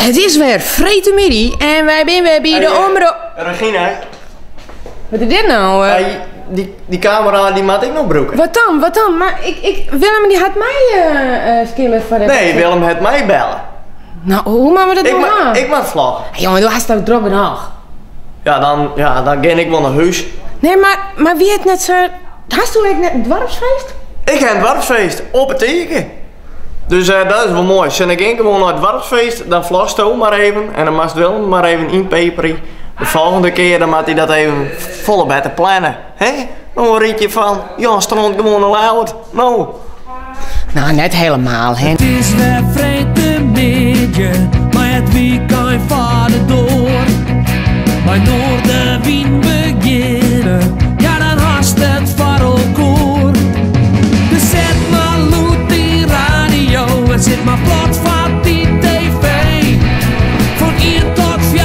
Het is weer vrijdagmiddag en wij zijn weer bij de omroep. Regina. Wat is dit nou? Die camera die maakt ik nog broeken. Wat dan? Maar Willem die had mij skillen voor de... Nee, Willem had mij bellen. Nou, hoe maken we dat nou aan? Ik maak vlog. Hey, jongen, doe hast dat druk genoeg. Ja, dan ga ik wel naar huis. Nee, maar wie het net zo... Hast toen net een dwarpsfeest? Ik ga een dwarpsfeest op het teken. Dus dat is wel mooi. Als ik één keer naar het dwarpsfeest, dan vlogst hij maar even. En dan mag Willem maar even inpeperen. De volgende keer dan moet hij dat even volle beter plannen. Hé? Dan een rietje van, ja, strand gewoon al oud. Nou, net helemaal, hè. Het is weer vrijdagmiddag, maar het weekend vaart door. Maar door de wind beginnen, ja dan haast het voor elkaar. Dus zet maar loet die radio en zet maar plat van die tv. Van 1 tot 4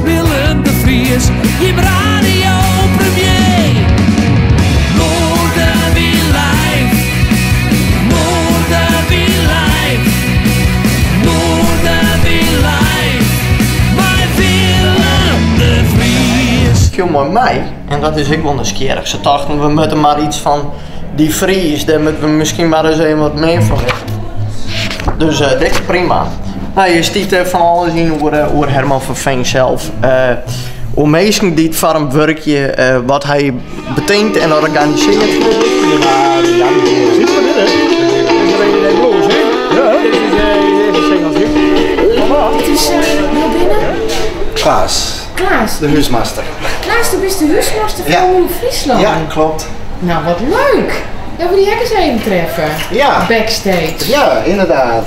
Willem de Vries, je radio premier. Noorden wie live, Noorden wie live, Noorden wie live, maar Willem de Vries. viel maar mij. En dat is ik wel nieuwsgierig. Ze dachten, we moeten maar iets van die Vries, daar moeten we misschien maar eens even wat mee van weten. Dus dit is prima. Nou, je stiet van alles in over Herman van Veen zelf. Hoe mensen die het farm werkje, wat hij betekent en organiseert. Ja, precies wat dit is. Dit is een beetje bloos, hè? Ja, dit is even singeltje. Het is naar binnen. Klaas, Klaas. de huismaster. Klaas, du bent de huismaster Ja. van Omroep Friesland. Ja, klopt. Nou, wat leuk. Dat we die hekkers even treffen. Ja. Backstage. Ja, inderdaad.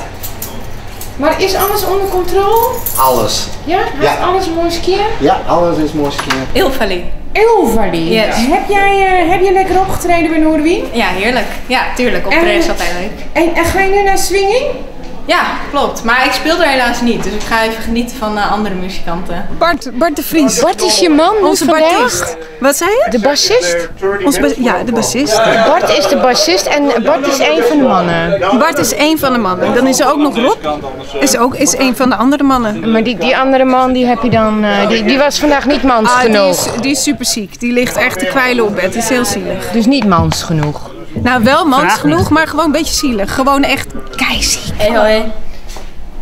Maar is alles onder controle? Alles. Ja? Ja. Heeft alles mooi skiën? Ja, alles is mooi skiën. Ilvali. Ilvali. Yes. Heb je lekker opgetreden bij Noorderwien? Ja, heerlijk. Ja, tuurlijk. Optreden is altijd leuk. En ga je nu naar swinging? Ja, klopt. Maar ik speel er helaas niet. Dus ik ga even genieten van andere muzikanten. Bart de Vries. Bart is je man, Onze bassist. Wat zei je? De bassist? Ja, de bassist. Bart is de bassist en Bart is een van de mannen. Bart is één van de mannen. Dan is er ook nog Rob. Is een van de andere mannen. Maar die andere man, die heb je dan... die was vandaag niet mans genoeg. Die is super ziek. Die ligt echt te kwijlen op bed. Dat is heel zielig. Dus niet mans genoeg. Nou, wel mans genoeg, maar gewoon een beetje zielig. Gewoon echt keiziek. Hey, hoi.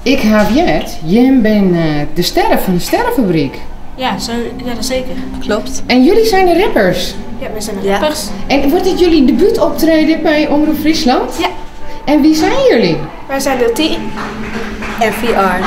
Ik heb Jet. Jij bent de sterren van de Sterrenfabriek. Ja, dat zeker. Klopt. En jullie zijn de rappers. Ja, we zijn de rappers. En wordt dit jullie debuutoptreden bij Omroep Friesland? Ja. En wie zijn jullie? Wij zijn de T en VR.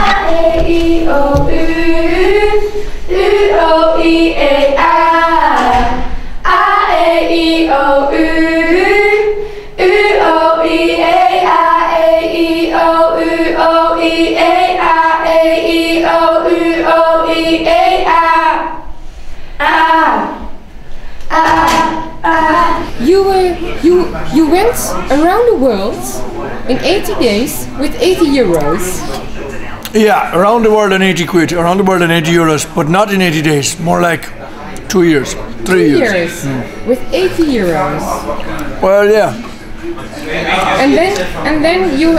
You went around the world in 80 days with 80 euros. Yeah, around the world in 80 quid, around the world in 80 euros, but not in 80 days, more like 2 years, 3 years. With 80 euros. Well, yeah. And then you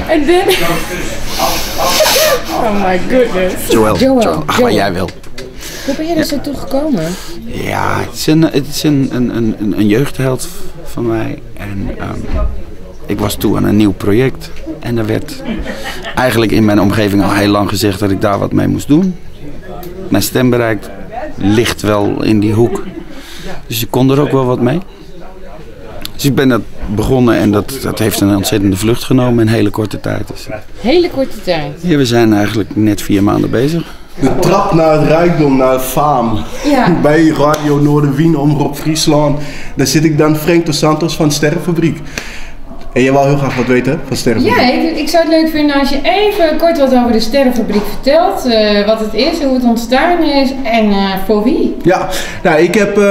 and then oh my goodness. Joël. Ach, wat jij wil. Hoe ben je er zo toe gekomen? Ja, het is een jeugdheld van mij. En ik was toe aan een nieuw project. En er werd eigenlijk in mijn omgeving al heel lang gezegd dat ik daar wat mee moest doen. Mijn stembereik ligt wel in die hoek. Dus ik kon er ook wel wat mee. Dus ik ben dat begonnen en dat heeft een ontzettende vlucht genomen in een hele korte tijd. Dus, Hele korte tijd. ja, we zijn eigenlijk net 4 maanden bezig. De trap naar het rijkdom, naar het faam. Ja. Bij Radio Noorderwien, Omroep Friesland. Daar zit ik dan Frank dos Santos van Sterrenfabriek. En jij wil heel graag wat weten van Sterrenfabriek? Ja, ik zou het leuk vinden als je even kort wat over de Sterrenfabriek vertelt. Wat het is, hoe het ontstaan is en voor wie. Ja, nou, ik heb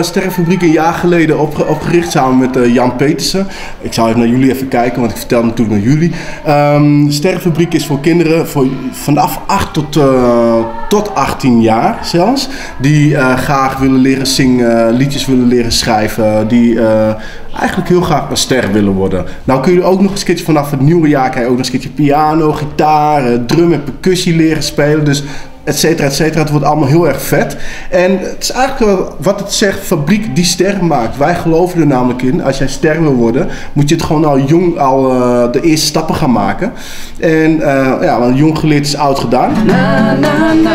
Sterrenfabriek een jaar geleden opgericht samen met Jan Petersen. Ik zou even naar jullie even kijken, want ik vertel natuurlijk naar jullie. Sterrenfabriek is voor kinderen vanaf 8 tot tot 18 jaar zelfs, die graag willen leren zingen, liedjes willen leren schrijven, die eigenlijk heel graag een ster willen worden. Nou kun je ook nog eens een keertje vanaf het nieuwe jaar kan je ook nog eens een keertje piano, gitaar, drum en percussie leren spelen. Dus etcetera, etcetera. Het wordt allemaal heel erg vet. En het is eigenlijk wel wat het zegt, fabriek die sterren maakt. Wij geloven er namelijk in, als jij ster wil worden, moet je het gewoon al jong de eerste stappen gaan maken. En ja, want jong geleerd is oud gedaan. Na, na, na,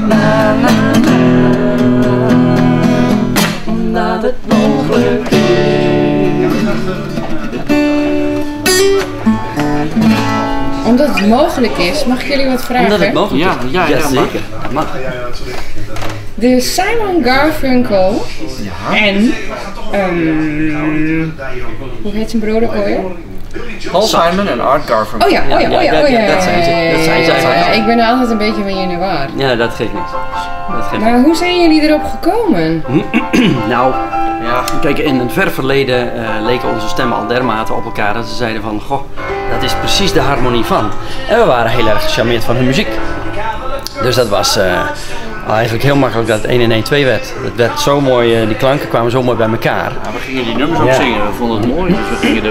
na, na, Omdat het mogelijk is. Omdat het mogelijk is, mag ik jullie wat vragen? Omdat het mogelijk is. Ja, zeker. Mag. De Simon Garfunkel en hoe heet zijn broer ook alweer? Paul Simon en Art Garfunkel. Oh ja. Dat zijn ze. Ik ben altijd een beetje van je in de war. Ja, dat geeft niks. Maar hoe zijn jullie erop gekomen? Nou, ja, kijk, in het ver verleden leken onze stemmen al dermate op elkaar dat ze zeiden van, goh, dat is precies de harmonie van. En we waren heel erg gecharmeerd van hun muziek. Dus dat was eigenlijk heel makkelijk dat het 1 en 1 2 werd. Het werd zo mooi, die klanken kwamen zo mooi bij elkaar. Ja, we gingen die nummers ook zingen, we vonden het mooi. Dus we gingen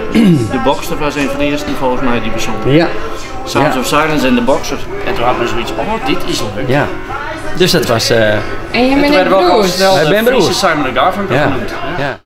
de Boxer was een van de eerste volgens mij die bezongen. Ja. Sounds of Silence en de Boxer. En toen hadden we zoiets, oh dit is leuk. Ja. Dus dat was... en je bent broers? Wij zijn broers. Simon en Garfunkel genoemd. Ja.